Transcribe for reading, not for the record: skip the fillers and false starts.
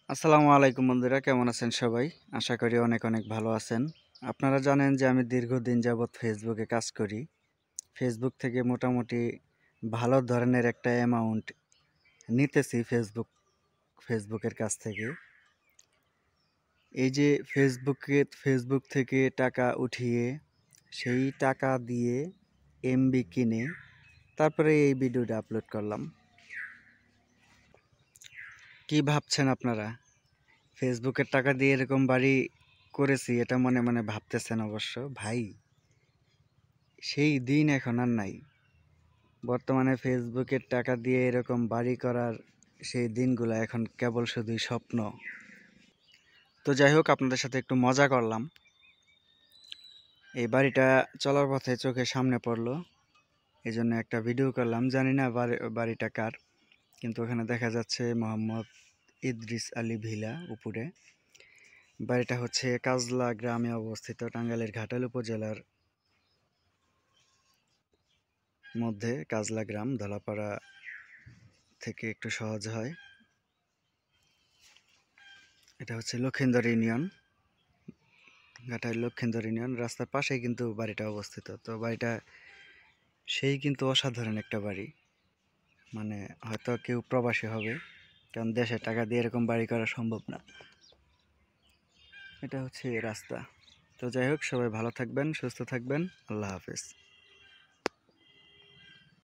আসসালামু আলাইকুম বন্ধুরা, কেমন আছেন সবাই? আশা করি অনেক অনেক ভালো আছেন। আপনারা জানেন যে আমি দীর্ঘদিন যাবৎ ফেসবুকে কাজ করি। ফেসবুক থেকে মোটামুটি ভালো ধরনের একটা অ্যামাউন্ট নিতেছি ফেসবুকের কাছ থেকে। এই যে ফেসবুক থেকে টাকা উঠিয়ে সেই টাকা দিয়ে এমবি কিনে তারপরে এই ভিডিওটা আপলোড করলাম। কি ভাবছেন আপনারা? ফেসবুকের টাকা দিয়ে এরকম বাড়ি করেছি এটা মনে মনে ভাবতেছেন অবশ্য। ভাই, সেই দিন এখন আর নাই। বর্তমানে ফেসবুকের টাকা দিয়ে এরকম বাড়ি করার সেই দিনগুলো এখন কেবল শুধুই স্বপ্ন। তো যাই হোক, আপনাদের সাথে একটু মজা করলাম। এই বাড়িটা চলার পথে চোখের সামনে পড়লো, এই জন্য একটা ভিডিও করলাম। জানি না বাড়িটা কার, কিন্তু ওখানে দেখা যাচ্ছে মোহাম্মদ ইদ্রিস আলী ভিলা উপরে। বাড়িটা হচ্ছে কাজলা গ্রামে অবস্থিত, টাঙ্গাইলের ঘাটাল উপজেলার মধ্যে। কাজলা গ্রাম ধলাপাড়া থেকে একটু সহজ হয়। এটা হচ্ছে লক্ষিন্দর ইউনিয়ন, ঘাটাইল লক্ষিন্দর ইউনিয়ন। রাস্তার পাশেই কিন্তু বাড়িটা অবস্থিত। তো বাড়িটা সেই কিন্তু অসাধারণ একটা বাড়ি। মানে হয়তো কেউ প্রবাসী হবে, কারণ দেশে টাকা দিয়ে এরকম বাড়ি করা সম্ভব না। এটা হচ্ছে রাস্তা। তো যাই হোক, সবাই ভালো থাকবেন, সুস্থ থাকবেন। আল্লাহ হাফেজ।